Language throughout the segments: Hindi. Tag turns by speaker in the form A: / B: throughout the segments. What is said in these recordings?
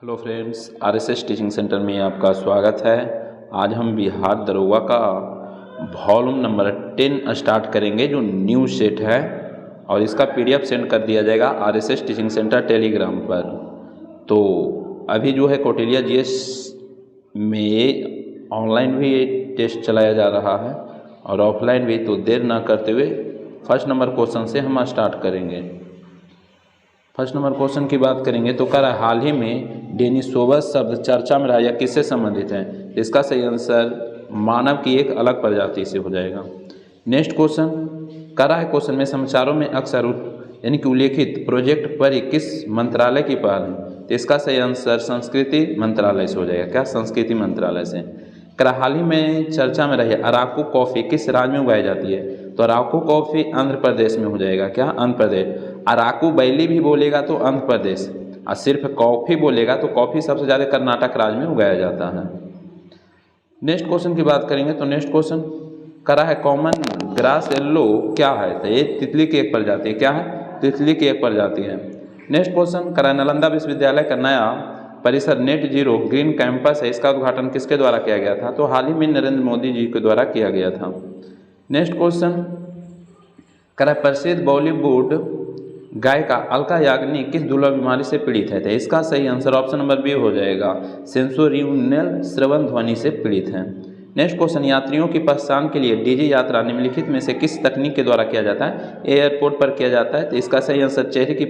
A: Hello friends, RSS teaching centre में आपका स्वागत है। आज हम बिहार दरोगा का वॉल्यूम नंबर 10 स्टार्ट करेंगे, जो न्यू सेट है, और इसका पीडीएफ सेंड कर दिया जाएगा आरएसएस टीचिंग सेंटर टेलीग्राम पर। तो अभी जो है कौटिल्य जीएस में ऑनलाइन भी टेस्ट चलाया जा रहा है और ऑफलाइन भी। तो देर ना करते हुए फर्स्ट नंबर क्वेश्चन से हम स्टार्ट करेंगे। फर्स्ट नंबर क्वेश्चन की बात करेंगे तो कह रहा है, हाल ही में डेनिसोवस शब्द चर्चा में रहा, यह किससे संबंधित है? इसका सही आंसर मानव की एक अलग प्रजाति से हो जाएगा। नेक्स्ट क्वेश्चन कह रहा है, क्वेश्चन में समाचारों में अक्सर यानी कि उल्लेखित प्रोजेक्ट पर किस मंत्रालय की पहल है? तो इसका सही आंसर संस्कृति मंत्रालय से हो जाएगा। क्या? संस्कृति मंत्रालय से। कह रहा हाल ही में चर्चा में रही अराकू कॉफ़ी किस राज्य में उगाई जाती है? तो अराकू कॉफ़ी आंध्र प्रदेश में हो जाएगा। क्या? आंध्र प्रदेश। अराकू बैली भी बोलेगा तो आंध्र प्रदेश, और सिर्फ कॉफ़ी बोलेगा तो कॉफ़ी सबसे ज़्यादा कर्नाटक राज्य में उगाया जाता है। नेक्स्ट क्वेश्चन की बात करेंगे तो नेक्स्ट क्वेश्चन करा है, कॉमन ग्रास येलो क्या है? तो ये तितली की एक प्रजाति है। क्या है? तितली की एक प्रजाति है। नेक्स्ट क्वेश्चन करा है, नालंदा विश्वविद्यालय का नया परिसर नेट जीरो ग्रीन कैंपस है, इसका उद्घाटन किसके द्वारा किया गया था? तो हाल ही में नरेंद्र मोदी जी के द्वारा किया गया था। नेक्स्ट क्वेश्चन करा है, प्रसिद्ध बॉलीवुड गायिका अलका याग्निक किस दुर्लभ बीमारी से पीड़ित है? तो इसका सही आंसर ऑप्शन नंबर बी हो जाएगा, सेंसोरियल श्रवण ध्वनि से पीड़ित है। नेक्स्ट क्वेश्चन, यात्रियों की पहचान के लिए डीजी यात्रा निम्नलिखित में से किस तकनीक के द्वारा किया जाता है? एयरपोर्ट पर किया जाता है। तो इसका सही आंसर चेहरे की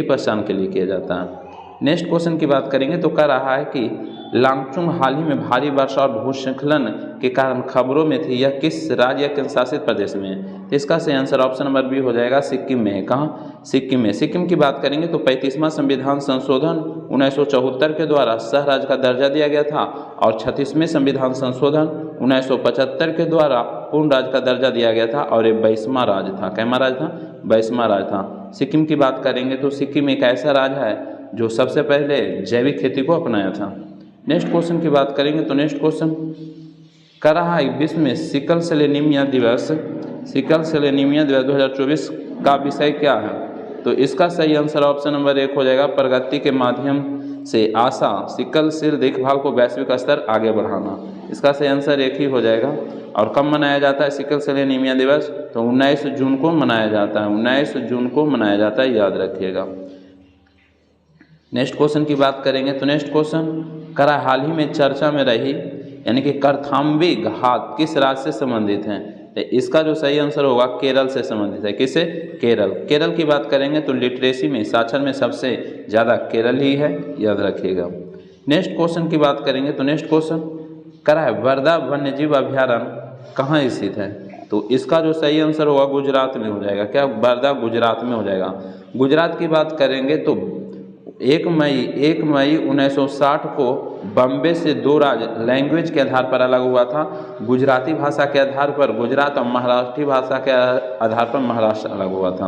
A: पहचान के लिए किया जाता है। नेक्स्ट क्वेश्चन की बात करेंगे तो कह रहा है कि लांगचुंग हाल ही में भारी वर्षा और भूस्खलन के कारण खबरों में थी, यह किस राज्य या केंद्र शासित प्रदेश में है? तो इसका सही आंसर ऑप्शन नंबर बी हो जाएगा, सिक्किम में है। कहाँ? सिक्किम में। सिक्किम की बात करेंगे तो 35वां संविधान संशोधन 1974 के द्वारा सह राज्य का दर्जा दिया गया था, और 36वें संविधान संशोधन 1975 के द्वारा पूर्ण राज्य का दर्जा दिया गया था, और ये 22वां राज्य था। कैमा राज्य था? 22वां राज्य था। सिक्किम की बात करेंगे तो सिक्किम एक ऐसा राज्य है जो सबसे पहले जैविक खेती को अपनाया था। नेक्स्ट क्वेश्चन की बात करेंगे तो नेक्स्ट क्वेश्चन कर रहा है, विश्व में सिकल सेल एनीमिया दिवस 2024 का विषय क्या है? तो इसका सही आंसर ऑप्शन नंबर 1 हो जाएगा, प्रगति के माध्यम से आशा सिकल सेल देखभाल को वैश्विक स्तर आगे बढ़ाना। इसका सही आंसर 1 ही हो जाएगा। और कब मनाया जाता है सिकल सेल एनीमिया दिवस? तो 19 जून को मनाया जाता है। 19 जून को मनाया जाता है, याद रखिएगा। नेक्स्ट क्वेश्चन की बात करेंगे तो नेक्स्ट क्वेश्चन करा, हाल ही में चर्चा में रही यानी कि करथाम्बी घाट किस राज्य से संबंधित हैं? तो इसका जो सही आंसर होगा केरल से संबंधित है। किससे? केरल। केरल की बात करेंगे तो लिटरेसी में साक्षर में सबसे ज़्यादा केरल ही है, याद रखिएगा। नेक्स्ट क्वेश्चन की बात करेंगे तो नेक्स्ट क्वेश्चन करा है, वर्धा वन्यजीव अभ्यारण्य कहाँ स्थित है? तो इसका जो सही आंसर होगा गुजरात में हो जाएगा। क्या? वर्धा गुजरात में हो जाएगा। गुजरात की बात करेंगे तो 1 मई 1960 को बम्बे से 2 राज्य लैंग्वेज के आधार पर अलग हुआ था। गुजराती भाषा के आधार पर गुजरात और महाराष्ट्री भाषा के आधार पर महाराष्ट्र अलग हुआ था।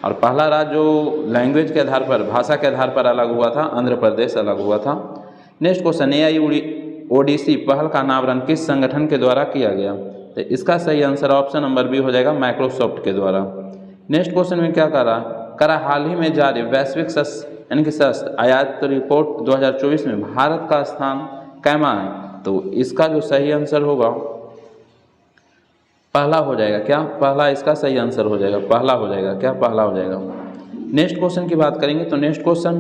A: और पहला राज्य जो लैंग्वेज के आधार पर भाषा के आधार पर अलग हुआ था, आंध्र प्रदेश अलग हुआ था। नेक्स्ट क्वेश्चन, AIODC पहल का अनावरण किस संगठन के द्वारा किया गया? तो इसका सही आंसर ऑप्शन नंबर बी हो जाएगा, माइक्रोसॉफ्ट के द्वारा। नेक्स्ट क्वेश्चन में क्या करा हाल ही में जारी वैश्विक यानी कि शस्त्र आयात रिपोर्ट 2024 में भारत का स्थान कैमा है? तो इसका जो सही आंसर होगा पहला हो जाएगा। क्या? पहला इसका सही आंसर हो जाएगा, पहला हो जाएगा। क्या? पहला हो जाएगा। नेक्स्ट क्वेश्चन की बात करेंगे तो नेक्स्ट क्वेश्चन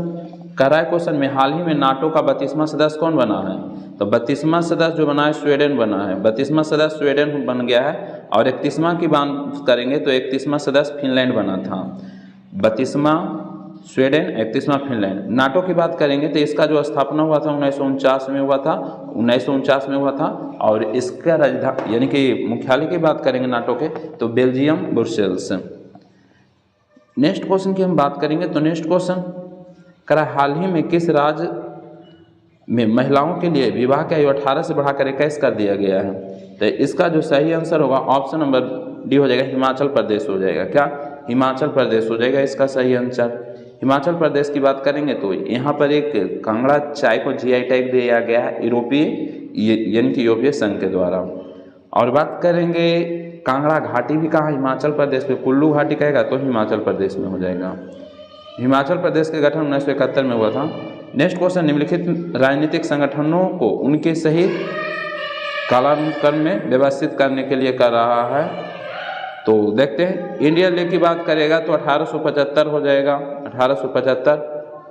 A: कह रहा है, क्वेश्चन में हाल ही में नाटो का 32वां सदस्य कौन बना है? तो 32वां सदस्य जो बना है स्वीडन बना है। 32वां सदस्य स्वीडन बन गया है। और 31वां की बात करेंगे तो 31वां सदस्य फिनलैंड बना था। 32वां स्वीडन, 31वां फिनलैंड। नाटो की बात करेंगे तो इसका जो स्थापना हुआ था 1949 में हुआ था। 1949 में हुआ था। और इसका राजधानी यानी कि मुख्यालय की बात करेंगे नाटो के तो बेल्जियम ब्रुसेल्स। नेक्स्ट क्वेश्चन की हम बात करेंगे तो नेक्स्ट क्वेश्चन करा, हाल ही में किस राज्य में महिलाओं के लिए विवाह की आयु 18 से बढ़ाकर 21 कर दिया गया है? तो इसका जो सही आंसर होगा ऑप्शन नंबर डी हो जाएगा, हिमाचल प्रदेश हो जाएगा। क्या? हिमाचल प्रदेश हो जाएगा इसका सही आंसर। हिमाचल प्रदेश की बात करेंगे तो यहाँ पर एक कांगड़ा चाय को GI टैग दिया गया है यूरोपीय यानी कि यूरोपीय संघ के द्वारा। और बात करेंगे कांगड़ा घाटी भी कहाँ? हिमाचल प्रदेश में। कुल्लू घाटी कहेगा तो हिमाचल प्रदेश में हो जाएगा। हिमाचल प्रदेश के गठन 1971 में हुआ था। नेक्स्ट क्वेश्चन, निम्नलिखित राजनीतिक संगठनों को उनके सही कालानुक्रम में व्यवस्थित करने के लिए कर रहा है। तो देखते हैं, इंडियन लीग की बात करेगा तो 1875 हो जाएगा, 1875।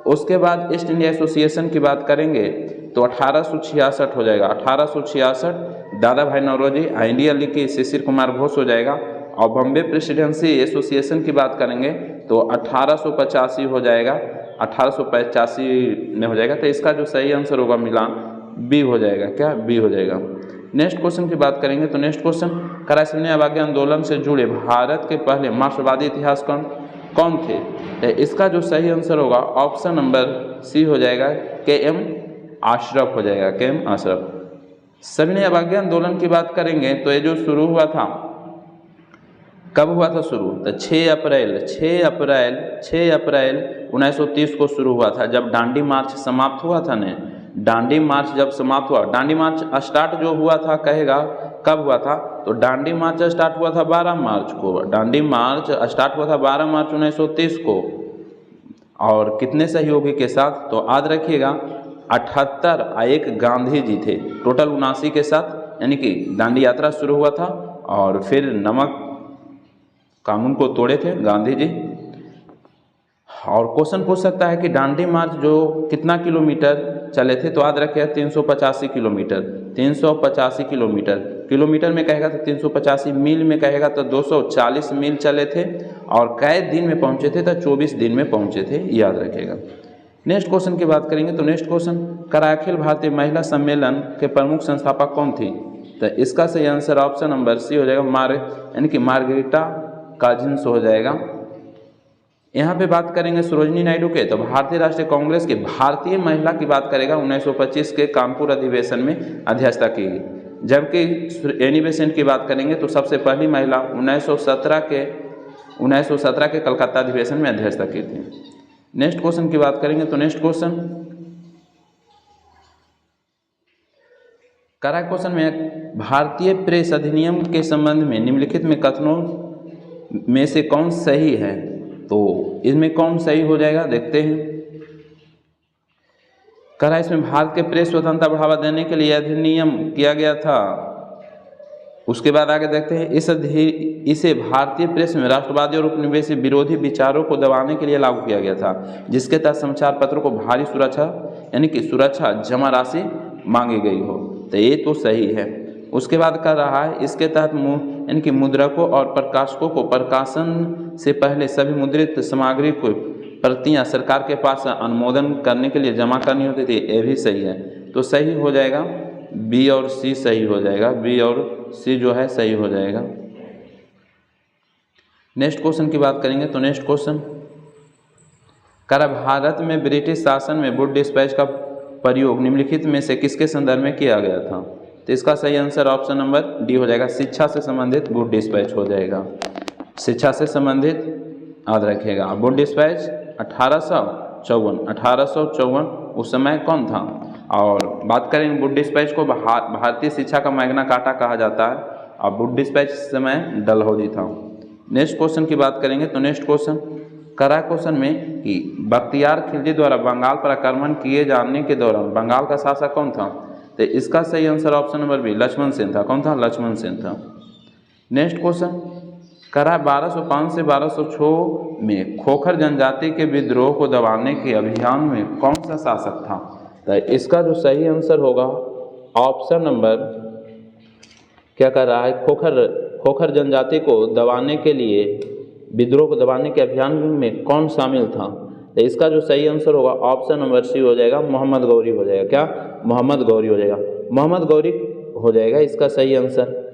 A: उसके बाद ईस्ट इंडिया एसोसिएशन की बात करेंगे तो 1866 हो जाएगा, 1866 दादा भाई नौरोजी। इंडियन लीग की शिशिर कुमार घोष हो जाएगा। और बॉम्बे प्रेसिडेंसी एसोसिएशन की बात करेंगे तो 1885 हो जाएगा, 1885 में हो जाएगा। तो इसका जो सही आंसर होगा मिलान बी हो जाएगा। क्या? बी हो जाएगा। नेक्स्ट क्वेश्चन की बात करेंगे तो नेक्स्ट क्वेश्चन, करासन्य अवज्ञा आंदोलन से जुड़े भारत के पहले मार्क्सवादी इतिहासकार कौन थे? तो इसका जो सही आंसर होगा ऑप्शन नंबर सी हो जाएगा, के.एम. आशरफ हो जाएगा, के.एम. आशरफ। सविनय अवज्ञा आंदोलन की बात करेंगे तो ये जो शुरू हुआ था, कब हुआ था शुरू? तो 6 अप्रैल 1930 को शुरू हुआ था, जब दांडी मार्च समाप्त हुआ था ने। दांडी मार्च जब समाप्त हुआ, दांडी मार्च स्टार्ट जो हुआ था कहेगा कब हुआ था? तो दांडी मार्च स्टार्ट हुआ था 12 मार्च को। दांडी मार्च स्टार्ट हुआ था 12 मार्च 1930 को। और कितने सहयोगी के साथ? तो याद रखिएगा 78 एक गांधी जी थे, टोटल 79 के साथ, यानी कि दांडी यात्रा शुरू हुआ था और फिर नमक कानून को तोड़े थे गांधी जी। और क्वेश्चन पूछ सकता है कि दांडी मार्च जो कितना किलोमीटर चले थे? तो याद रखिए 385 किलोमीटर, 385 किलोमीटर। किलोमीटर में कहेगा तो 385, मील में कहेगा तो 240 मील चले थे। और कै दिन में पहुंचे थे? तो 24 दिन में पहुंचे थे, याद रखिएगा। नेक्स्ट क्वेश्चन की बात करेंगे तो नेक्स्ट क्वेश्चन, अखिल भारतीय महिला सम्मेलन के प्रमुख संस्थापक कौन थी? तो इसका सही आंसर ऑप्शन नंबर सी हो जाएगा, यानी कि मार्गरेटा काजिन्स हो जाएगा। यहाँ पे बात करेंगे सरोजिनी नायडू के, तो भारतीय राष्ट्रीय कांग्रेस के भारतीय महिला की बात करेगा 1925 के कानपुर अधिवेशन में अध्यक्षता की। जबकि एनी बेसेंट की बात करेंगे तो सबसे पहली महिला 1917 के कलकत्ता अधिवेशन में अध्यक्षता की थी। नेक्स्ट क्वेश्चन की बात करेंगे तो नेक्स्ट क्वेश्चन, क्वेश्चन में भारतीय प्रेस अधिनियम के संबंध में निम्नलिखित में कथनों में से कौन सही है? तो इसमें कौन सही हो जाएगा देखते हैं। इसमें भारत के प्रेस स्वतंत्रता बढ़ावा देने के लिए अधिनियम किया गया था। उसके बाद आगे देखते हैं, इसे भारतीय प्रेस में राष्ट्रवादी और उपनिवेशी विरोधी विचारों को दबाने के लिए लागू किया गया था, जिसके तहत समाचार पत्रों को भारी सुरक्षा यानी कि सुरक्षा जमा राशि मांगी गई हो। तो ये तो सही है। उसके बाद कर रहा है, इसके तहत यानी कि मुद्रकों और प्रकाशकों को प्रकाशन से पहले सभी मुद्रित सामग्री को प्रतियां सरकार के पास अनुमोदन करने के लिए जमा करनी होती थी। ये भी सही है। तो सही हो जाएगा बी और सी सही हो जाएगा, बी और सी जो है सही हो जाएगा। नेक्स्ट क्वेश्चन की बात करेंगे तो नेक्स्ट क्वेश्चन, भारत में ब्रिटिश शासन में वुड डिस्पैच का प्रयोग निम्नलिखित में से किसके संदर्भ में किया गया था? तो इसका सही आंसर ऑप्शन नंबर डी हो जाएगा, शिक्षा से संबंधित वुड डिस्पैच हो जाएगा। शिक्षा से संबंधित याद रखिएगा। वुड डिस्पैच 1854 उस समय कौन था? और बात करेंगे वुड डिस्पैच को भारतीय शिक्षा का मैग्ना कार्टा कहा जाता है, और वुड डिस्पैच समय डलहौजी था। नेक्स्ट क्वेश्चन की बात करेंगे तो नेक्स्ट क्वेश्चन, क्वेश्चन में कि बख्तियार खिलजी द्वारा बंगाल पर आक्रमण किए जाने के दौरान बंगाल का शासक कौन था? तो इसका सही answer option number B, Lakshman Sen था। कौन था? लक्ष्मण सेन था। नेक्स्ट क्वेश्चन, 1205 से 1206 में खोखर जनजाति के विद्रोह को दबाने के अभियान में कौन सा शासक था? तो इसका जो सही आंसर होगा ऑप्शन नंबर क्या कर रहा है, खोखर जनजाति को दबाने के लिए, विद्रोह को दबाने के अभियान में कौन शामिल था? तो इसका जो सही आंसर होगा ऑप्शन नंबर सी हो जाएगा, मोहम्मद गौरी हो जाएगा। क्या? मोहम्मद गौरी हो जाएगा, मोहम्मद गौरी हो जाएगा इसका सही आंसर।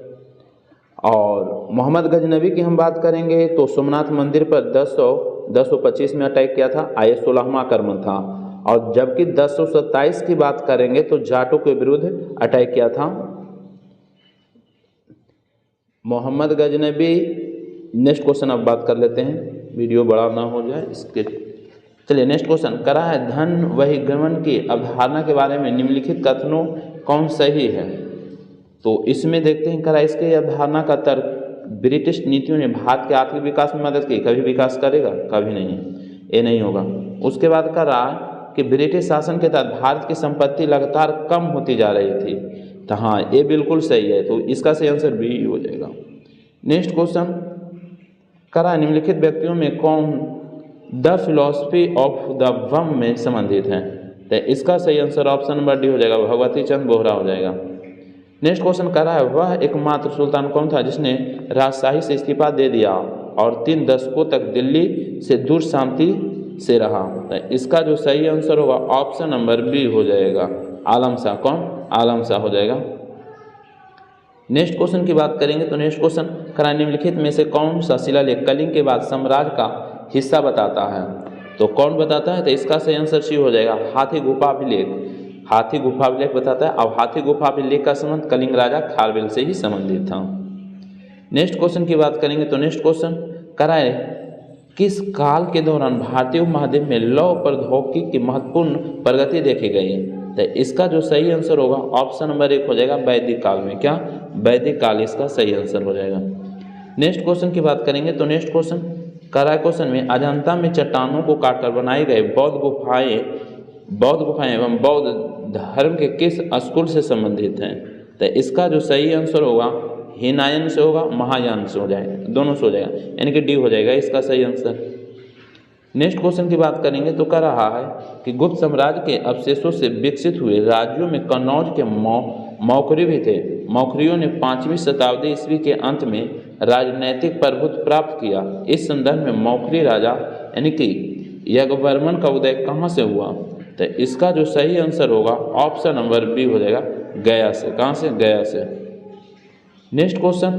A: और मोहम्मद गजनबी की हम बात करेंगे तो सोमनाथ मंदिर पर 1025 में अटैक किया था, 16वां आक्रमण था। और जबकि 1027 की बात करेंगे तो जाटों के विरुद्ध अटैक किया था मोहम्मद गजनबी। नेक्स्ट क्वेश्चन अब बात कर लेते हैं, वीडियो बड़ा ना हो जाए इसके। चलिए नेक्स्ट क्वेश्चन, धन बहिर्गमन की अवधारणा के बारे में निम्नलिखित कथनों कौन सही है? तो इसमें देखते हैं, इसके अवधारणा का तर्क, ब्रिटिश नीतियों ने भारत के आर्थिक विकास में मदद की। कभी विकास करेगा? कभी नहीं, ये नहीं होगा। उसके बाद कि ब्रिटिश शासन के तहत भारत की संपत्ति लगातार कम होती जा रही थी। तो हाँ, ये बिल्कुल सही है, तो इसका सही आंसर बी हो जाएगा। नेक्स्ट क्वेश्चन करा, निम्नलिखित व्यक्तियों में कौन द फिलॉसफी ऑफ द वम में संबंधित है? तो इसका सही आंसर ऑप्शन नंबर डी हो जाएगा, भगवती चंद बोहरा हो जाएगा। नेक्स्ट क्वेश्चन करा है, वह एकमात्र सुल्तान कौन था जिसने राजशाही से इस्तीफा दे दिया और 3 दशकों तक दिल्ली से दूर शांति से रहा? तो इसका जो सही आंसर होगा ऑप्शन नंबर बी हो जाएगा, आलम शाह। कौन? आलम शाह हो जाएगा। नेक्स्ट क्वेश्चन की बात करेंगे तो नेक्स्ट क्वेश्चन करा, निम्नलिखित में से कौन सा शिलालेख कलिंग के बाद साम्राज्य का हिस्सा बताता है? तो कौन बताता है? तो इसका सही आंसर सी हो जाएगा, हाथी गुफा अभिलेख। हाथी गुफा अभिलेख बताता है। अब हाथी गुफा अभिलेख का संबंध कलिंग राजा खारवेल से ही संबंधित था। नेक्स्ट क्वेश्चन की बात करेंगे तो नेक्स्ट क्वेश्चन कराए, किस काल के दौरान भारतीय उपमहाद्वीप में लौह प्रौद्योगिकी की महत्वपूर्ण प्रगति देखी गई? तो इसका जो सही आंसर होगा ऑप्शन नंबर 1 हो जाएगा, वैदिक काल में। क्या? वैदिक काल इसका सही आंसर हो जाएगा। नेक्स्ट क्वेश्चन की बात करेंगे तो नेक्स्ट क्वेश्चन करा क्वेश्चन में अजंता में चट्टानों को काटकर बनाए गए बौद्ध गुफाएं एवं बौद्ध धर्म के किस स्कूल से संबंधित हैं? तो इसका जो सही आंसर होगा हीनायन से होगा, महायान से हो जाएगा, दोनों से हो जाएगा, यानी कि डी हो जाएगा इसका सही आंसर। नेक्स्ट क्वेश्चन की बात करेंगे तो कह रहा है कि गुप्त साम्राज्य के अवशेषों से विकसित हुए राज्यों में कन्नौज के मौखरी भी थे। मौखरियों ने 5वीं शताब्दी ईस्वी के अंत में राजनैतिक प्रभुत्व प्राप्त किया। इस संदर्भ में मौखरी राजा यानी कि यज्ञवर्मन का उदय कहाँ से हुआ? तो इसका जो सही आंसर होगा ऑप्शन नंबर बी हो जाएगा, गया से। कहाँ से? गया से। नेक्स्ट क्वेश्चन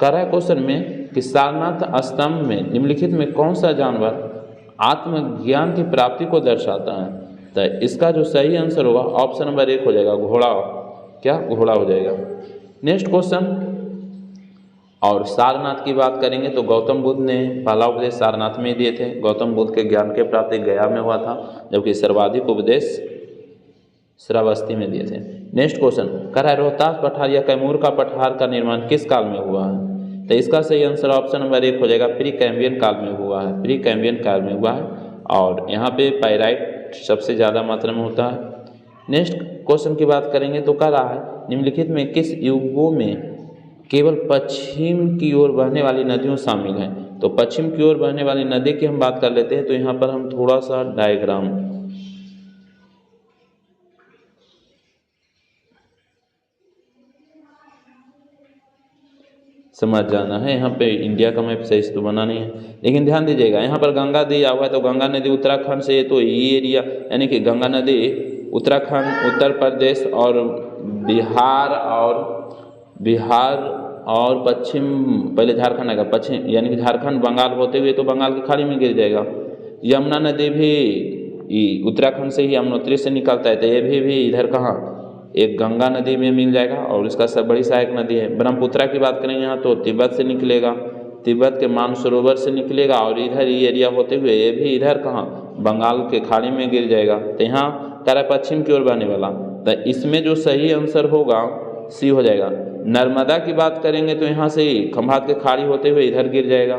A: करा क्वेश्चन में कि सारनाथ स्तंभ में निम्नलिखित में कौन सा जानवर आत्मज्ञान की प्राप्ति को दर्शाता है? तो इसका जो सही आंसर होगा ऑप्शन नंबर 1 हो जाएगा, घोड़ा। क्या? घोड़ा हो जाएगा। नेक्स्ट क्वेश्चन और सारनाथ की बात करेंगे तो गौतम बुद्ध ने पहला उपदेश सारनाथ में दिए थे। गौतम बुद्ध के ज्ञान के प्राप्ति गया में हुआ था, जबकि सर्वाधिक उपदेश श्रावस्ती में दिए थे। नेक्स्ट क्वेश्चन कह रहा है, रोहतास पठार या कैमूर का पठार का निर्माण किस काल में हुआ है? तो इसका सही आंसर ऑप्शन नंबर 1 हो जाएगा, प्री कैम्बियन काल में हुआ है। प्री कैम्बियन काल में हुआ है और यहाँ पे पाइराइट सबसे ज़्यादा मात्रा में होता है। नेक्स्ट क्वेश्चन की बात करेंगे तो कह रहा है, निम्नलिखित में किस युगों में केवल पश्चिम की ओर बहने वाली नदियों शामिल हैं? तो पश्चिम की ओर बहने वाली नदी की हम बात कर लेते हैं। तो यहाँ पर हम थोड़ा सा डायग्राम समझ जाना है। यहाँ पे इंडिया का मैप सही से तो बना नहीं है, लेकिन ध्यान दीजिएगा यहाँ पर गंगा दिया हुआ है। तो गंगा नदी उत्तराखंड से, तो ये एरिया यानी कि गंगा नदी उत्तराखंड, उत्तर प्रदेश और बिहार और पश्चिम, पहले झारखंड आएगा, पश्चिम यानी कि झारखंड बंगाल होते हुए तो बंगाल की खाड़ी में गिर जाएगा। यमुना नदी भी उत्तराखंड से ही यमुनोत्री से निकलता है, तो ये भी इधर कहाँ एक गंगा नदी में मिल जाएगा और इसका सब बड़ी सहायक नदी है। ब्रह्मपुत्रा की बात करेंगे यहाँ तो तिब्बत से निकलेगा, तिब्बत के मानसरोवर से निकलेगा और इधर ये एरिया होते हुए ये भी इधर कहाँ बंगाल के खाड़ी में गिर जाएगा। तो यहाँ कह पश्चिम की ओर बहने वाला, तो इसमें जो सही आंसर होगा सी हो जाएगा। नर्मदा की बात करेंगे तो यहाँ से ही खंभात के खाड़ी होते हुए इधर गिर जाएगा।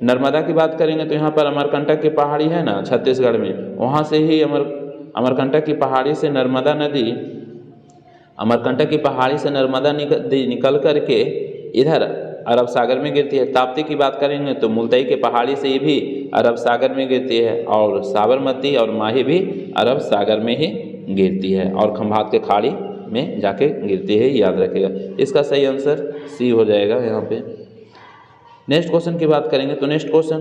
A: नर्मदा की बात करेंगे तो यहाँ पर अमरकंटक की पहाड़ी है ना छत्तीसगढ़ में, वहाँ से ही अमरकंटक की पहाड़ी से नर्मदा नदी, अमरकंटक की पहाड़ी से नर्मदा निकल करके इधर अरब सागर में गिरती है। ताप्ती की बात करेंगे तो मुल्तई के पहाड़ी से ये भी अरब सागर में गिरती है और साबरमती और माही भी अरब सागर में ही गिरती है और खंभात के खाड़ी में जाके गिरती है, याद रखिएगा। इसका सही आंसर सी हो जाएगा यहाँ पे। नेक्स्ट क्वेश्चन की बात करेंगे तो नेक्स्ट क्वेश्चन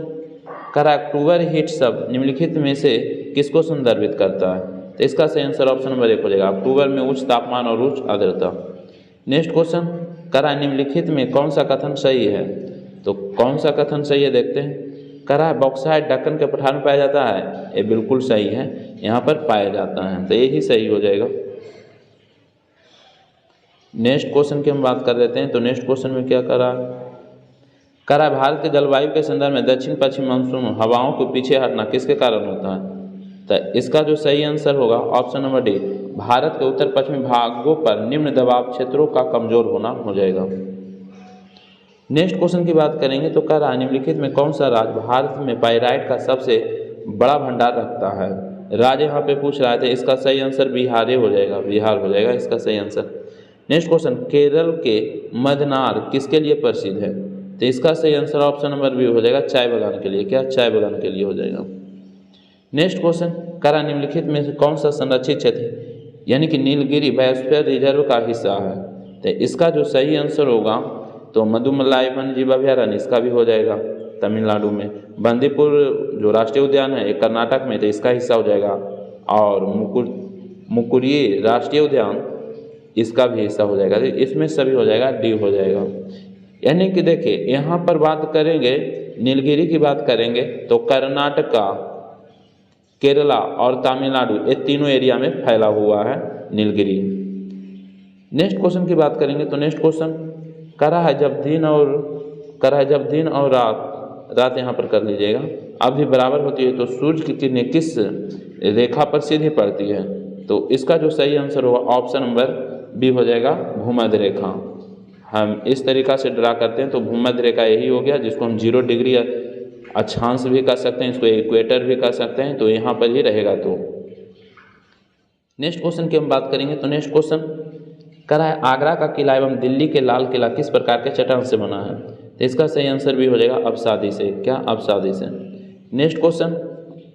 A: कर अक्टूबर हीट शब्द निम्नलिखित में से किसको संदर्भित करता है? तो इसका सही आंसर ऑप्शन नंबर 1 हो जाएगा, अक्टूबर में उच्च तापमान और उच्च आर्द्रता। नेक्स्ट क्वेश्चन करा निम्नलिखित में कौन सा कथन सही है? तो कौन सा कथन सही है देखते हैं। करा बॉक्साइट दक्कन के पठार में पाया जाता है, ये बिल्कुल सही है, यहाँ पर पाया जाता है, तो यही सही हो जाएगा। नेक्स्ट क्वेश्चन की हम बात कर लेते हैं। तो नेक्स्ट क्वेश्चन में क्या करा भारत के जलवायु के संदर्भ में दक्षिण पश्चिम मानसून हवाओं को पीछे हटना किसके कारण होता है? तो इसका जो सही आंसर होगा ऑप्शन नंबर डी, भारत के उत्तर पश्चिमी भागों पर निम्न दबाव क्षेत्रों का कमजोर होना हो जाएगा। नेक्स्ट क्वेश्चन की बात करेंगे तो निम्नलिखित में कौन सा राज्य भारत में पाइराइट का सबसे बड़ा भंडार रखता है? राज यहाँ पे पूछ रहा था, इसका सही आंसर बिहार हो जाएगा, बिहार हो जाएगा इसका सही आंसर। नेक्स्ट क्वेश्चन, केरल के मदनार किसके लिए प्रसिद्ध है? तो इसका सही आंसर ऑप्शन नंबर बी हो जाएगा, चाय बागान के लिए। क्या? चाय बागान के लिए हो जाएगा। नेक्स्ट क्वेश्चन, करा निम्नलिखित में से कौन सा संरक्षित क्षेत्र यानी कि नीलगिरी बायोस्फीयर रिजर्व का हिस्सा है? तो इसका जो सही आंसर होगा तो मधुमलाई वन्य जीव अभयारण्य, इसका भी हो जाएगा तमिलनाडु में। बंदीपुर जो राष्ट्रीय उद्यान है ये कर्नाटक में, तो इसका हिस्सा हो जाएगा। और मुकुरिये राष्ट्रीय उद्यान, इसका भी हिस्सा हो जाएगा। तो इसमें सभी हो जाएगा, डी हो जाएगा। यानी कि देखिए यहाँ पर बात करेंगे नीलगिरी की बात करेंगे तो कर्नाटका, केरला और तमिलनाडु ये तीनों एरिया में फैला हुआ है नीलगिरी। नेक्स्ट क्वेश्चन की बात करेंगे तो नेक्स्ट क्वेश्चन, करा है जब दिन और रात यहाँ पर कर लीजिएगा अभी बराबर होती है तो सूर्य की किरणें किस रेखा पर सीधी पड़ती है? तो इसका जो सही आंसर होगा ऑप्शन नंबर बी हो जाएगा, भूमध्य रेखा। हम इस तरीका से ड्रा करते हैं तो भूमध्य रेखा यही हो गया, जिसको हम 0 डिग्री अक्षांश भी कर सकते हैं, इसको इक्वेटर भी कर सकते हैं, तो यहाँ पर ही रहेगा। तो नेक्स्ट क्वेश्चन की हम बात करेंगे तो नेक्स्ट क्वेश्चन, करा है आगरा का किला एवं दिल्ली के लाल किला किस प्रकार के चट्टान से बना है? तो इसका सही आंसर भी हो जाएगा अवसादी से। क्या? अवसादी से। नेक्स्ट क्वेश्चन,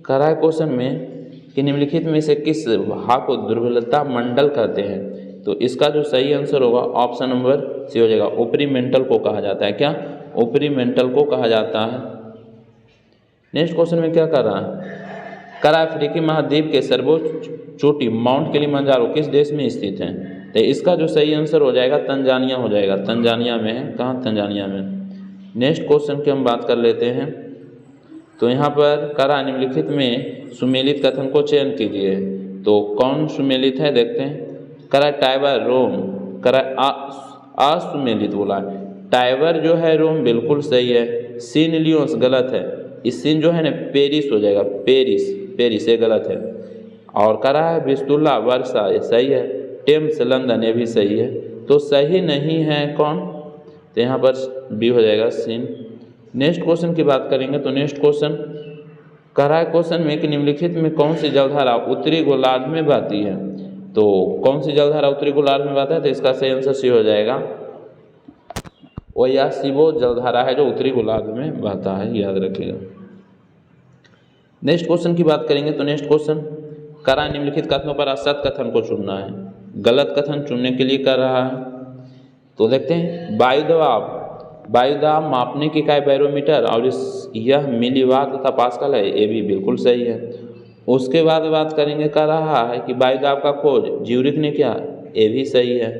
A: करा है क्वेश्चन में कि निम्नलिखित में से किस भाग को दुर्बलता मंडल कहते हैं? तो इसका जो सही आंसर होगा ऑप्शन नंबर सी हो जाएगा, ऊपरी मेंटल को कहा जाता है। क्या? ऊपरी मेंटल को कहा जाता है। नेक्स्ट क्वेश्चन में क्या कर रहा है, करा अफ्रीकी महाद्वीप के सर्वोच्च चोटी माउंट किलिमंजारो किस देश में स्थित है? तो इसका जो सही आंसर हो जाएगा तंजानिया हो जाएगा, तंजानिया में है। कहाँ? तंजानिया में। नेक्स्ट क्वेश्चन की हम बात कर लेते हैं तो यहाँ पर करा निम्नलिखित में सुमेलित कथन को चयन कीजिए। तो कौन सुमेलित है देखते हैं। करा टाइबर रोम, करा असुमेलित बोला है। टाइबर जो है रोम बिल्कुल सही है। सीन लियोस गलत है, इस सीन जो है ना पेरिस हो जाएगा, पेरिस ये गलत है। और करा है बिस्तुल्ला वर्षा, ये सही है। टेम्स लंदन, ये भी सही है। तो सही नहीं है कौन? तो यहाँ पर बी हो जाएगा, सीन। नेक्स्ट क्वेश्चन की बात करेंगे तो नेक्स्ट क्वेश्चन, करा क्वेश्चन में कि निम्नलिखित में कौन सी जलधारा उत्तरी गोलार्ध में बहती है? तो कौन सी जलधारा उत्तरी गोलार्ध में बहता है? तो इसका सही आंसर सी हो जाएगा, ओयासिबो जलधारा है जो उत्तरी गोलार्ध में बहता है, याद रखिएगा। नेक्स्ट क्वेश्चन की बात करेंगे तो नेक्स्ट क्वेश्चन, करा निम्नलिखित कथनों पर असत कथन को चुनना है। गलत कथन चुनने के लिए कर रहा है। तो देखते हैं, वायुदाब मापने की इकाई बैरोमीटर और यह मिलीवाट तथा पास्कल है, ये भी बिल्कुल सही है। उसके बाद बात करेंगे, कर रहा है कि वायुदाब का खोज ज्यूरिख ने किया, ये भी सही है।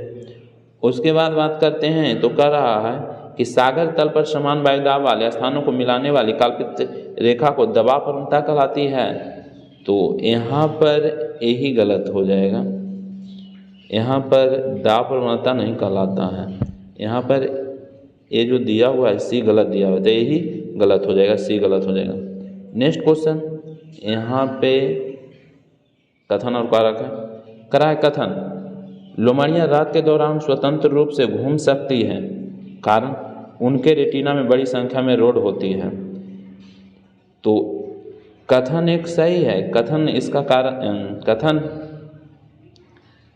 A: उसके बाद बात करते हैं तो कर रहा है कि सागर तल पर समान वायुदाब वाले स्थानों को मिलाने वाली कल्पित रेखा को दबाव प्रवणता कहलाती है। तो यहाँ पर यही गलत हो जाएगा, यहाँ पर दाब प्रवणता नहीं कहलाता है। यहाँ पर ये जो दिया हुआ है सी गलत दिया हुआ है, तो यही गलत हो जाएगा, सी गलत हो जाएगा। नेक्स्ट क्वेश्चन, यहाँ पे कथन और कारक है। करा है कथन, लोमड़ियाँ रात के दौरान स्वतंत्र रूप से घूम सकती हैं, कारण उनके रेटिना में बड़ी संख्या में रोड होती है। तो कथन एक सही है। कथन इसका कारण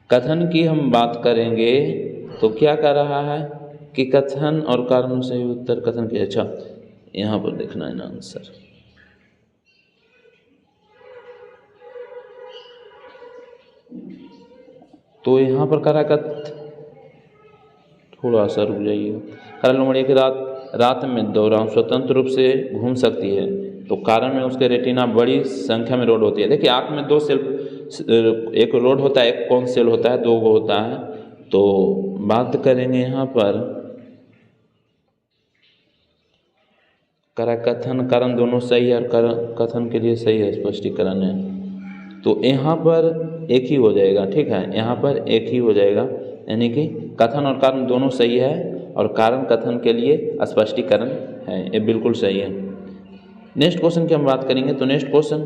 A: कथन की हम बात करेंगे तो क्या कर रहा है कि कथन और कारण से उत्तर कथन के। अच्छा, यहाँ पर देखना है ना आंसर। तो यहाँ पर करा थोड़ा सा रुक जाइए। करा लोमड़िया की रात में दौरान स्वतंत्र रूप से घूम सकती है, तो कारण में उसके रेटिना बड़ी संख्या में रोड होती है। देखिए आँख में 2 सेल, एक रोड होता है, एक कौन सेल होता है, 2 गो होता है। तो बात करेंगे यहाँ पर करा कथन कारण दोनों सही है और कथन के लिए सही है स्पष्टीकरण है। तो यहाँ पर एक ही हो जाएगा, ठीक है, यहाँ पर एक ही हो जाएगा, यानी कि कथन और कारण दोनों सही है और कारण कथन के लिए स्पष्टीकरण है, ये बिल्कुल सही है। नेक्स्ट क्वेश्चन की हम बात करेंगे तो नेक्स्ट क्वेश्चन,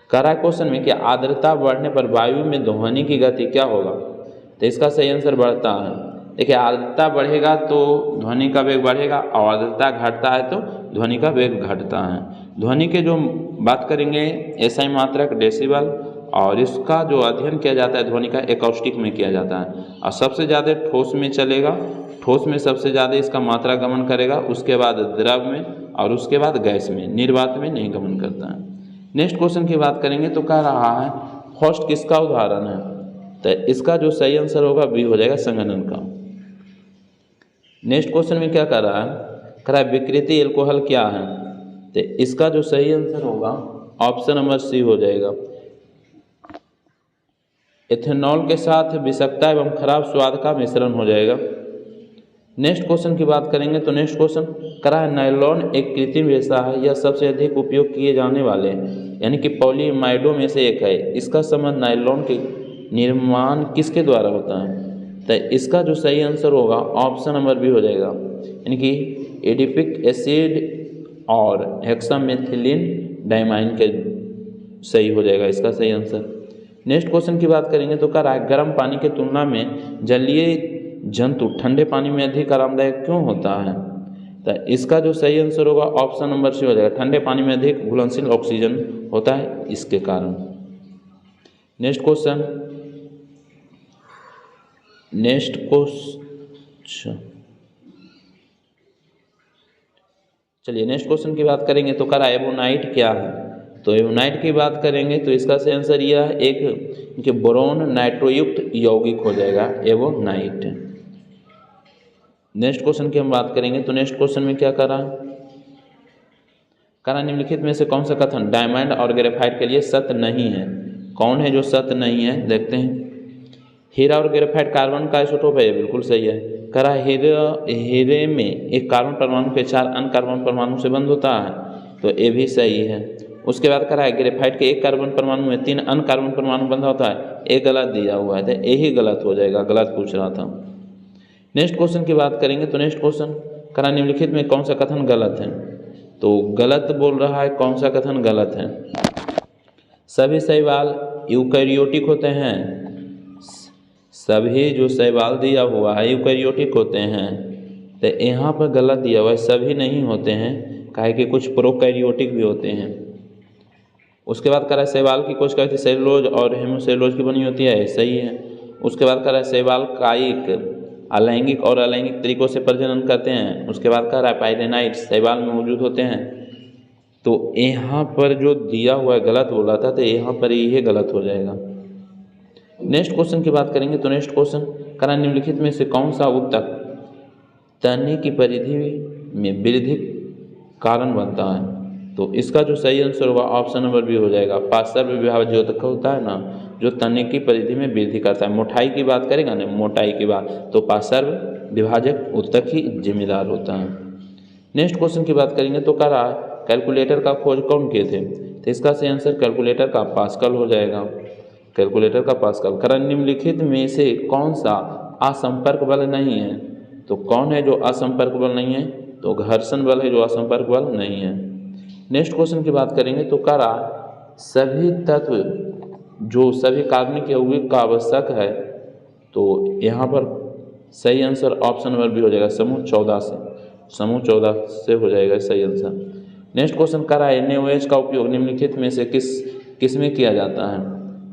A: करा क्वेश्चन में कि आर्द्रता बढ़ने पर वायु में ध्वनि की गति क्या होगा? तो इसका सही आंसर बढ़ता है। देखिए आर्द्रता बढ़ेगा तो ध्वनि का वेग बढ़ेगा और आर्द्रता घटता है तो ध्वनि का वेग घटता है। ध्वनि के जो बात करेंगे एसआई मात्रक डेसिबल, और इसका जो अध्ययन किया जाता है ध्वनि का एकॉस्टिक में किया जाता है। और सबसे ज़्यादा ठोस में चलेगा, ठोस में सबसे ज़्यादा इसका मात्रा गमन करेगा, उसके बाद द्रव में, और उसके बाद गैस में, निर्वात में नहीं गमन करता है। नेक्स्ट क्वेश्चन की बात करेंगे तो कह रहा है होस्ट किसका उदाहरण है, तो इसका जो सही आंसर होगा बी हो जाएगा संघनन का। नेक्स्ट क्वेश्चन में क्या कर रहा है, कह रहा है विकृति एल्कोहल क्या है, तो इसका जो सही आंसर होगा ऑप्शन नंबर सी हो जाएगा। एथेनॉल के साथ विषाक्तता एवं खराब स्वाद का मिश्रण हो जाएगा। नेक्स्ट क्वेश्चन की बात करेंगे तो नेक्स्ट क्वेश्चन करा है नायलॉन एक कृत्रिम रेशा है, यह सबसे अधिक उपयोग किए जाने वाले यानी कि पॉलीमाइडों में से एक है। इसका संबंध नायलॉन के निर्माण किसके द्वारा होता है, तो इसका जो सही आंसर होगा ऑप्शन नंबर बी हो जाएगा, यानी कि एडिपिक एसिड और हेक्सामेथिलीन डाइमाइन के सही हो जाएगा इसका सही आंसर। नेक्स्ट क्वेश्चन की बात करेंगे तो कह रहा है गर्म पानी की तुलना में जलीय जंतु ठंडे पानी में अधिक आरामदायक क्यों होता है, तो इसका जो सही आंसर होगा ऑप्शन नंबर सी हो जाएगा, ठंडे पानी में अधिक घुलनशील ऑक्सीजन होता है इसके कारण। नेक्स्ट क्वेश्चन चलिए नेक्स्ट क्वेश्चन की बात करेंगे तो कह रहा है एबोनाइट क्या है, तो एबोनाइट की बात करेंगे तो इसका सही आंसर यह एक बोरोन नाइट्रोयुक्त यौगिक हो जाएगा एबोनाइट। नेक्स्ट क्वेश्चन की हम बात करेंगे तो नेक्स्ट क्वेश्चन में क्या करा, निम्नलिखित में से कौन सा कथन डायमंड और ग्रेफाइट के लिए सत्य नहीं है। कौन है जो सत्य नहीं है, देखते हैं। हीरा और ग्रेफाइट कार्बन का आइसोटोप है, बिल्कुल सही है। करा हीरे में एक कार्बन परमाणु के 4 अन्य कार्बन परमाणु से बंध होता है, तो ये भी सही है। उसके बाद करा है ग्रेफाइट के एक कार्बन परमाणु में 3 अन्य कार्बन परमाणु बंधा होता है, एक गलत दिया हुआ है, तो यही गलत हो जाएगा, गलत पूछ रहा था। नेक्स्ट क्वेश्चन की बात करेंगे तो नेक्स्ट क्वेश्चन करा निम्नलिखित में कौन सा कथन गलत है, तो गलत बोल रहा है, कौन सा कथन गलत है। सभी शैवाल यूकैरियोटिक होते हैं, सभी जो शैवाल दिया हुआ है यूकैरियोटिक होते हैं, तो यहाँ पर गलत दिया हुआ है, सभी नहीं होते हैं, काहे कि कुछ प्रोकैरियोटिक भी होते हैं। उसके बाद करा शैवाल की कोशिका होती है सेलुलोज और हेमोसेलुलोज की बनी होती है, सही है। उसके बाद करा शैवाल कायिक अलैंगिक और अलैंगिक तरीकों से प्रजनन करते हैं। उसके बाद कह रहा है पायरेनाइट शैवाल में मौजूद होते हैं, तो यहाँ पर जो दिया हुआ है गलत बोला था, तो यहाँ पर ये गलत हो जाएगा। नेक्स्ट क्वेश्चन की बात करेंगे तो नेक्स्ट क्वेश्चन कह रहा है निम्नलिखित में से कौन सा ऊतक तने की परिधि में वृद्धि कारण बनता है, तो इसका जो सही आंसर होगा ऑप्शन नंबर बी हो जाएगा। पार्श्व विभाज्य ऊतक होता है ना, जो तने की परिधि में वृद्धि करता है। मोटाई की बात करेगा ना, मोटाई की बात, तो पार्श्व विभाजक ऊतक ही जिम्मेदार होता है। नेक्स्ट क्वेश्चन की बात करेंगे तो कह रहा है कैलकुलेटर का खोज कौन किए थे, तो इसका सही आंसर कैलकुलेटर का पास्कल हो जाएगा, कैलकुलेटर का पास्कल। कह रहा है निम्नलिखित में से कौन सा असंपर्क बल नहीं है, तो कौन है जो असंपर्क बल नहीं है, तो घर्षण बल है जो असंपर्क बल नहीं है। नेक्स्ट क्वेश्चन की बात करेंगे तो कह रहा सभी तत्व जो सभी कार्बनिक यौगिक का आवश्यक है, तो यहाँ पर सही आंसर ऑप्शन नंबर बी हो जाएगा, समूह 14 से हो जाएगा सही आंसर। नेक्स्ट क्वेश्चन कह रहा है NaOH का उपयोग निम्नलिखित में से किस में किया जाता है,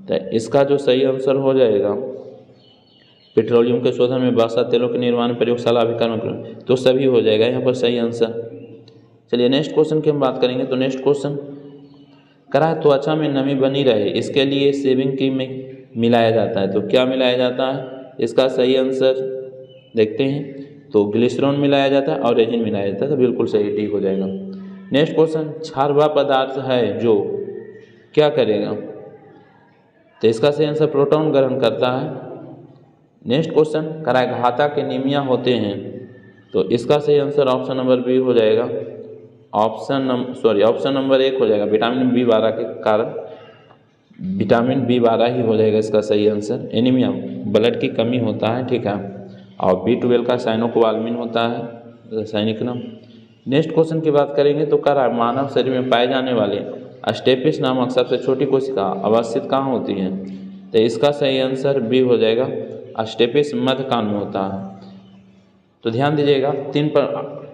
A: तो इसका जो सही आंसर हो जाएगा पेट्रोलियम के शोधन में, बासा तेलों के निर्माण, प्रयोगशाला अभिकरण, तो सभी हो जाएगा यहाँ पर सही आंसर। चलिए नेक्स्ट क्वेश्चन की हम बात करेंगे तो नेक्स्ट क्वेश्चन करा है त्वचा में नमी बनी रहे इसके लिए शेविंग क्रीम में मिलाया जाता है, तो क्या मिलाया जाता है, इसका सही आंसर देखते हैं। तो ग्लिसरॉन मिलाया जाता है और रेजिन मिलाया जाता है, तो बिल्कुल सही ठीक हो जाएगा। नेक्स्ट क्वेश्चन क्षार वह पदार्थ है जो क्या करेगा, तो इसका सही आंसर प्रोटॉन ग्रहण करता है। नेक्स्ट क्वेश्चन करा है घातक एनीमिया होते हैं, तो इसका सही आंसर ऑप्शन नंबर बी हो जाएगा, ऑप्शन नंबर 1 हो जाएगा, विटामिन B12 के कारण विटामिन B12 ही हो जाएगा इसका सही आंसर। एनीमिया ब्लड की कमी होता है, ठीक है, और B12 का साइनोकोबाल्मिन होता है रासायनिक नाम। नेक्स्ट क्वेश्चन की बात करेंगे तो कह रहा है मानव शरीर में पाए जाने वाले स्टेपिस नामक सबसे छोटी कोशिका अवस्थित कहाँ होती है, तो इसका सही आंसर बी हो जाएगा, स्टेपिस मध्य कान में होता है। तो ध्यान दीजिएगा 3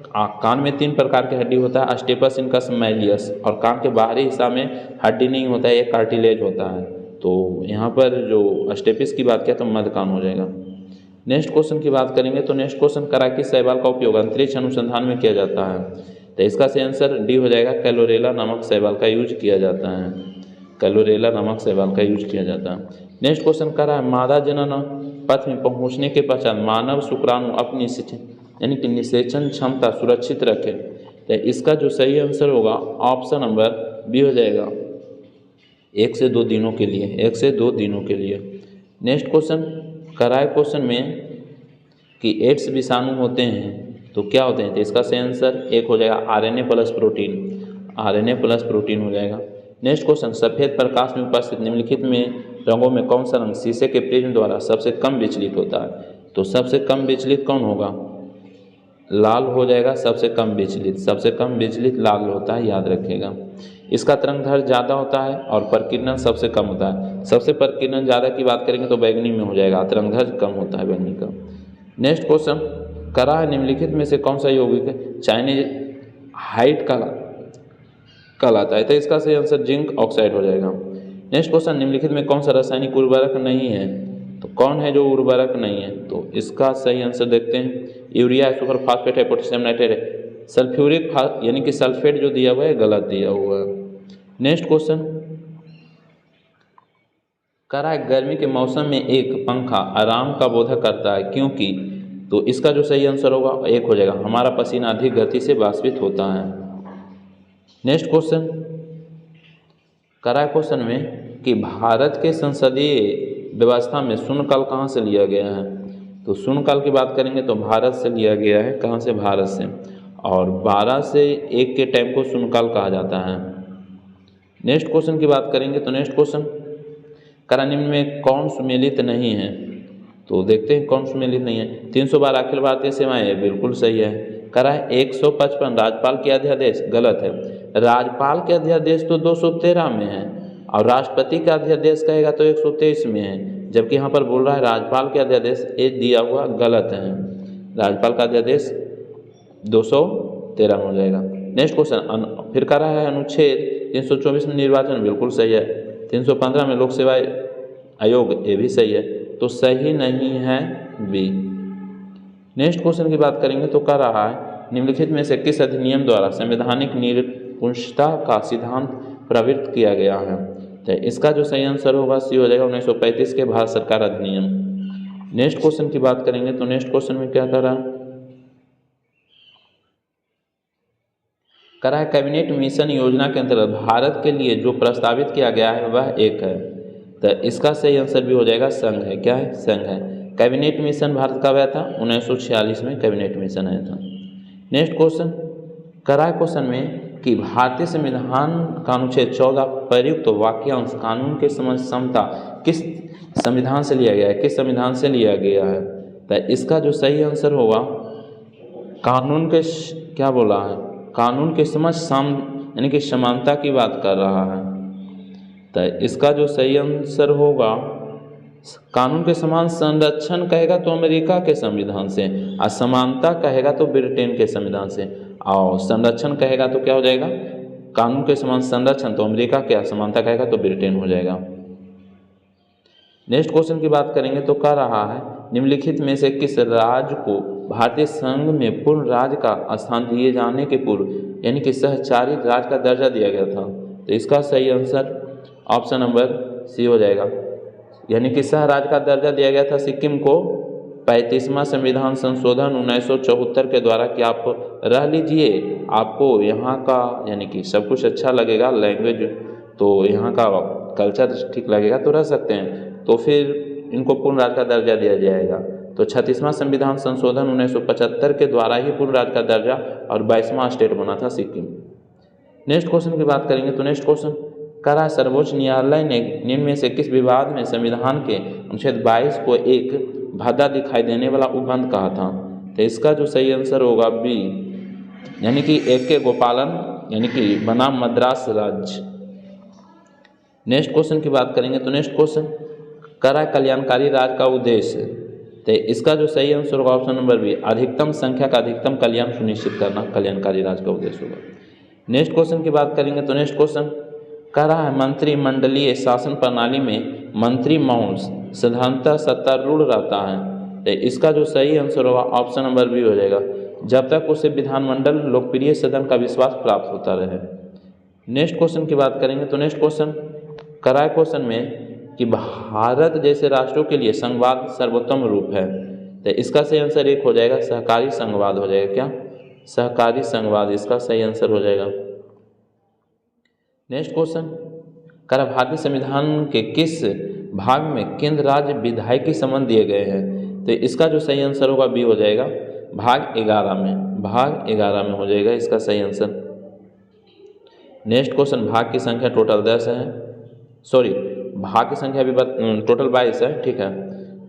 A: कान में 3 प्रकार की हड्डी होता है, स्टेपस, इनकस, मैलियस, और कान के बाहरी हिस्सा में हड्डी नहीं होता है, ये कार्टिलेज होता है। तो यहाँ पर जो स्टेपिस की बात किया तो मध्य कान हो जाएगा। नेक्स्ट क्वेश्चन की बात करेंगे तो नेक्स्ट क्वेश्चन, कराकिस शैवाल का उपयोग अंतरिक्ष अनुसंधान में किया जाता है। तो इसका सही आंसर डी हो जाएगा, कैलोरेला नामक शैवाल का यूज किया जाता है। कैलोरेला नामक शैवाल का यूज किया जाता है। नेक्स्ट क्वेश्चन कर रहा है, मादा जनन पथ में पहुंचने के पश्चात मानव शुक्राणु अपनी यानी कि निषेचन क्षमता सुरक्षित रखे। तो इसका जो सही आंसर होगा ऑप्शन नंबर बी हो जाएगा, 1 से 2 दिनों के लिए, 1 से 2 दिनों के लिए। नेक्स्ट क्वेश्चन कराए क्वेश्चन में कि एड्स विषाणु होते हैं तो क्या होते हैं। तो इसका सही आंसर 1 हो जाएगा, RNA plus protein, RNA plus protein हो जाएगा। नेक्स्ट क्वेश्चन, सफ़ेद प्रकाश में उपस्थित निम्नलिखित में रंगों में कौन सा रंग शीशे के प्रिज्म द्वारा सबसे कम विचलित होता है। तो सबसे कम विचलित कौन होगा, लाल हो जाएगा सबसे कम विचलित, सबसे कम विचलित लाल होता है, याद रखिएगा। इसका तरंगदैर्घ्य ज़्यादा होता है और प्रकीर्णन सबसे कम होता है। सबसे प्रकीर्णन ज़्यादा की बात करेंगे तो बैंगनी में हो जाएगा, तरंगदैर्घ्य कम होता है बैंगनी का। नेक्स्ट क्वेश्चन करा है, निम्नलिखित में से कौन सा यौगिक चाइनीज हाइट कहलाता है। तो इसका सही आंसर जिंक ऑक्साइड हो जाएगा। नेक्स्ट क्वेश्चन, निम्नलिखित में कौन सा रासायनिक उर्वरक नहीं है। तो कौन है जो उर्वरक नहीं है। तो इसका सही आंसर देखते हैं, यूरिया है, सुपर फास्फेट है, पोटेशियम नाइट्रेट है। सल्फ्यूरिक यानी कि सल्फेट जो दिया हुआ है गलत दिया हुआ है। नेक्स्ट क्वेश्चन करा है, गर्मी के मौसम में एक पंखा आराम का बोधक करता है क्योंकि। तो इसका जो सही आंसर होगा 1 हो जाएगा, हमारा पसीना अधिक गति से वाष्पित होता है। नेक्स्ट क्वेश्चन करा है क्वेश्चन में कि भारत के संसदीय व्यवस्था में शून्यकाल कहाँ से लिया गया है। तो शून्यकाल की बात करेंगे तो भारत से लिया गया है। कहाँ से, भारत से। और 12 से 1 के टाइम को शून्यकाल कहा जाता है। नेक्स्ट क्वेश्चन की बात करेंगे तो नेक्स्ट क्वेश्चन करा, निम्न में कौन सुमेलित नहीं है। तो देखते हैं कौन सुमेलित नहीं है। 312 अखिल भारतीय सेवाएं बिल्कुल सही है। करा है 155 राज्यपाल के अध्यादेश गलत है। राज्यपाल के अध्यादेश तो 213 में है और राष्ट्रपति का अध्यादेश कहेगा तो 123 में है, जबकि यहाँ पर बोल रहा है राज्यपाल के अध्यादेश ये दिया हुआ गलत है। राज्यपाल का अध्यादेश 213 में हो जाएगा। नेक्स्ट क्वेश्चन फिर कह रहा है, अनुच्छेद 324 में निर्वाचन बिल्कुल सही है। 315 में लोक सेवा आयोग ये भी सही है, तो सही नहीं है बी। नेक्स्ट क्वेश्चन की बात करेंगे तो कह रहा है, निम्नलिखित में से किस अधिनियम द्वारा संवैधानिक निरंकुशता का सिद्धांत प्रवृत्त किया गया है। तो इसका जो सही आंसर होगा सी हो जाएगा, 1935 के भारत सरकार अधिनियम। नेक्स्ट क्वेश्चन की बात करेंगे तो नेक्स्ट क्वेश्चन में क्या कर रहा है, कैबिनेट मिशन योजना के अंतर्गत भारत के लिए जो प्रस्तावित किया गया है वह एक है। तो इसका सही आंसर भी हो जाएगा संघ है। क्या है, संघ है। कैबिनेट मिशन भारत का आया था 1946 में कैबिनेट मिशन आया था। नेक्स्ट क्वेश्चन क्वेश्चन में कि भारतीय संविधान का अनुच्छेद 14 प्रयुक्त वाक्यांश कानून के समझ क्षमता किस संविधान से लिया गया है, किस संविधान से लिया गया है। तो इसका जो सही आंसर होगा, कानून के क्या बोला है, कानून के समझ यानी कि समानता की बात कर रहा है। तो इसका जो सही आंसर होगा, कानून के समान संरक्षण कहेगा तो अमेरिका के संविधान से, और समानता कहेगा तो ब्रिटेन के संविधान से, और संरक्षण कहेगा तो क्या हो जाएगा, कानून के समान संरक्षण तो अमेरिका के, समानता कहेगा तो ब्रिटेन हो जाएगा। नेक्स्ट क्वेश्चन की बात करेंगे तो कह रहा है, निम्नलिखित में से किस राज्य को भारतीय संघ में पूर्ण राज्य का स्थान दिए जाने के पूर्व यानी कि सहचारी राज्य का दर्जा दिया गया था। तो इसका सही आंसर ऑप्शन नंबर सी हो जाएगा, यानी कि सह राज्य का दर्जा दिया गया था सिक्किम को 35वां संविधान संशोधन 1974 के द्वारा कि आप रह लीजिए, आपको यहाँ का यानी कि सब कुछ अच्छा लगेगा, लैंग्वेज तो यहाँ का कल्चर ठीक लगेगा तो रह सकते हैं, तो फिर इनको पूर्ण राज्य का दर्जा दिया जाएगा। तो 36वां संविधान संशोधन 1975 के द्वारा ही पूर्ण राज्य का दर्जा और 22वां स्टेट बना था सिक्किम। नेक्स्ट क्वेश्चन की बात करेंगे तो नेक्स्ट क्वेश्चन कह रहा है, सर्वोच्च न्यायालय ने निम्न में से किस विवाद में संविधान के अनुच्छेद 22 को एक भद्दा दिखाई देने वाला उपबंध कहा था। तो इसका जो सही आंसर होगा बी, यानी कि एक के गोपालन यानी कि बनाम मद्रास राज्य। नेक्स्ट क्वेश्चन की बात करेंगे तो नेक्स्ट क्वेश्चन कह रहा है, कल्याणकारी राज्य का उद्देश्य। तो इसका जो सही आंसर होगा ऑप्शन नंबर बी, अधिकतम संख्या का अधिकतम कल्याण सुनिश्चित करना कल्याणकारी राज्य का उद्देश्य होगा। नेक्स्ट क्वेश्चन की बात करेंगे तो नेक्स्ट क्वेश्चन कह रहा है मंत्रिमंडलीय शासन प्रणाली में मंत्री मौन साधारणतः सत्तारूढ़ रहता है। तो इसका जो सही आंसर होगा ऑप्शन नंबर बी हो जाएगा, जब तक उसे विधानमंडल लोकप्रिय सदन का विश्वास प्राप्त होता रहे। नेक्स्ट क्वेश्चन की बात करेंगे तो नेक्स्ट क्वेश्चन कराए क्वेश्चन में कि भारत जैसे राष्ट्रों के लिए संघवाद सर्वोत्तम रूप है। तो इसका सही आंसर एक हो जाएगा सहकारी संघवाद हो जाएगा। क्या? सहकारी संघवाद इसका सही आंसर हो जाएगा। नेक्स्ट क्वेश्चन कह रहा भारतीय संविधान के किस भाग में केंद्र राज्य विधायकी संबंध दिए गए हैं। तो इसका जो सही आंसर होगा बी हो जाएगा, भाग 11 में, भाग 11 में हो जाएगा इसका सही आंसर। नेक्स्ट क्वेश्चन भाग की संख्या टोटल 10 है, सॉरी भाग की संख्या अभी टोटल 22 है, ठीक है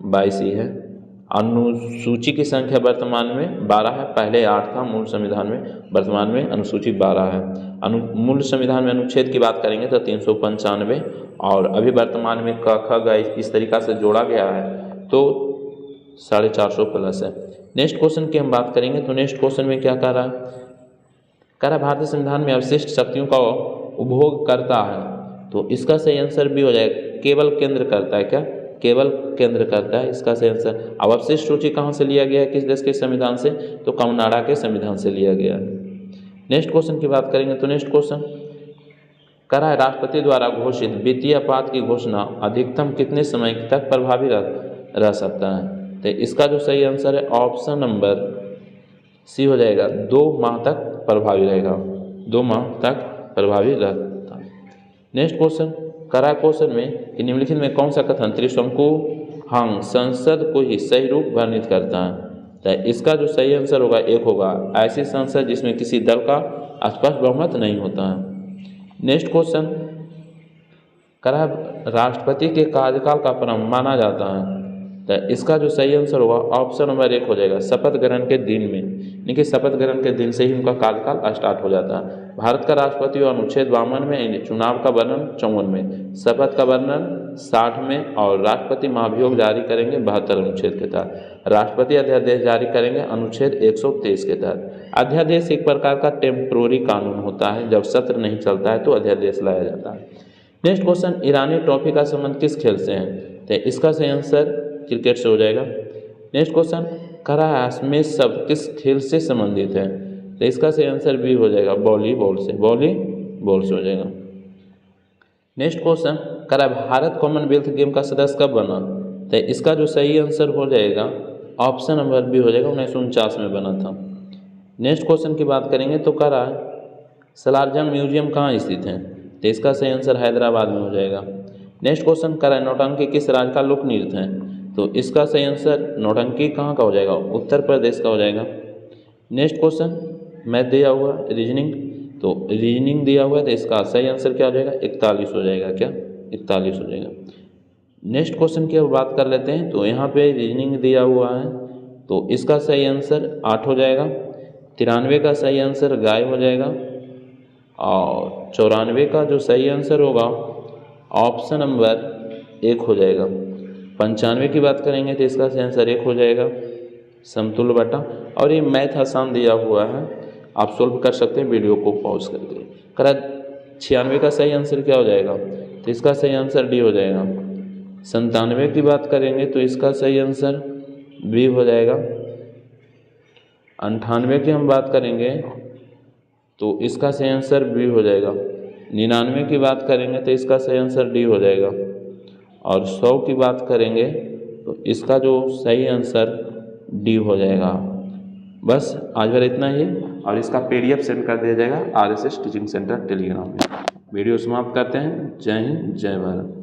A: 22 ही है। अनुसूची की संख्या वर्तमान में 12 है, पहले 8 था मूल संविधान में, वर्तमान में अनुसूची 12 है। मूल संविधान में अनुच्छेद की बात करेंगे तो 395 और अभी वर्तमान में क ख ग इस तरीक़ा से जोड़ा गया है तो 450 प्लस है। नेक्स्ट क्वेश्चन की हम बात करेंगे तो नेक्स्ट क्वेश्चन में क्या कह रहा है, कह रहा भारतीय संविधान में अवशिष्ट शक्तियों का उपभोग करता है। तो इसका सही आंसर भी हो जाएगा, केवल केंद्र करता है। क्या? केवल केंद्र करता है इसका सही आंसर। अब अवशिष्ट सूची कहाँ से लिया गया है, किस देश के संविधान से, तो कनाडा के संविधान से लिया गया है। नेक्स्ट क्वेश्चन की बात करेंगे तो नेक्स्ट क्वेश्चन कह रहा है राष्ट्रपति द्वारा घोषित वित्तीय आपात की घोषणा अधिकतम कितने समय तक प्रभावी रह सकता है। तो इसका जो सही आंसर है ऑप्शन नंबर सी हो जाएगा, 2 माह तक प्रभावी रहेगा, 2 माह तक प्रभावी रहता है। नेक्स्ट क्वेश्चन करा क्वेश्चन में कि निम्नलिखित में कौन सा कथन त्रिशंकु हंग संसद को ही सही रूप वर्णित करता है। तो इसका जो सही आंसर होगा एक होगा, ऐसी संसद जिसमें किसी दल का स्पष्ट बहुमत नहीं होता है। नेक्स्ट क्वेश्चन करा राष्ट्रपति के कार्यकाल का प्रारंभ माना जाता है। तो इसका जो सही आंसर होगा ऑप्शन नंबर 1 हो जाएगा, शपथ ग्रहण के दिन में, यानी कि शपथ ग्रहण के दिन से ही उनका कार्यकाल स्टार्ट हो जाता है। भारत का राष्ट्रपति अनुच्छेद 52 में, चुनाव का वर्णन 54 में, शपथ का वर्णन 60 में और राष्ट्रपति महाभियोग जारी करेंगे 72 अनुच्छेद के तहत। राष्ट्रपति अध्यादेश जारी करेंगे अनुच्छेद 123 के तहत। अध्यादेश एक प्रकार का टेम्पोररी कानून होता है, जब सत्र नहीं चलता है तो अध्यादेश लाया जाता है। नेक्स्ट क्वेश्चन ईरानी ट्रॉफी का संबंध किस खेल से है। तो इसका सही आंसर क्रिकेट से हो जाएगा। नेक्स्ट क्वेश्चन कह रहा है स्मैश शब्द किस खेल से संबंधित है। तो इसका सही आंसर भी हो जाएगा वॉलीबॉल से, वॉलीबॉल से हो जाएगा। नेक्स्ट क्वेश्चन कह रहा है भारत कॉमनवेल्थ गेम का सदस्य कब बना। तो इसका जो सही आंसर हो जाएगा ऑप्शन नंबर बी हो जाएगा, 1949 में बना था। नेक्स्ट क्वेश्चन की बात करेंगे तो कह रहा है सलारजंग म्यूजियम कहाँ स्थित है। तो इसका सही आंसर हैदराबाद में हो जाएगा। नेक्स्ट क्वेश्चन कह रहा है नौटंकी किस राज्य का लोक नृत्य है। तो इसका सही आंसर नौटंकी कहाँ का हो जाएगा, उत्तर प्रदेश का हो जाएगा। नेक्स्ट क्वेश्चन मैथ दिया हुआ रीजनिंग, तो रीजनिंग दिया हुआ है तो इसका सही आंसर क्या हो जाएगा 41 हो जाएगा। क्या? 41 हो जाएगा। नेक्स्ट क्वेश्चन की अब बात कर लेते हैं तो यहाँ पे रीजनिंग दिया हुआ है तो इसका सही आंसर 8 हो जाएगा। 93 का सही आंसर गाय हो जाएगा और 94 का जो सही आंसर होगा ऑप्शन नंबर 1 हो जाएगा। 95 की बात करेंगे तो इसका सही आंसर 1 हो जाएगा समतुल्य बटा। और ये मैथ आसान दिया हुआ है, आप सोल्व कर सकते हैं वीडियो को पॉज करके। करा 96 का सही आंसर क्या हो जाएगा, तो इसका सही आंसर डी हो जाएगा। 97 की बात करेंगे तो इसका सही आंसर बी हो जाएगा। 98 की हम बात करेंगे तो इसका सही आंसर बी हो जाएगा। 99 की बात करेंगे तो इसका सही आंसर डी हो जाएगा। और 100 की बात करेंगे तो इसका जो सही आंसर डी हो जाएगा। बस आज भर इतना ही, और इसका PDF सेंड कर दिया जाएगा RSS टीचिंग सेंटर टेलीग्राम में। वीडियो समाप्त करते हैं। जय हिंद, जय भारत।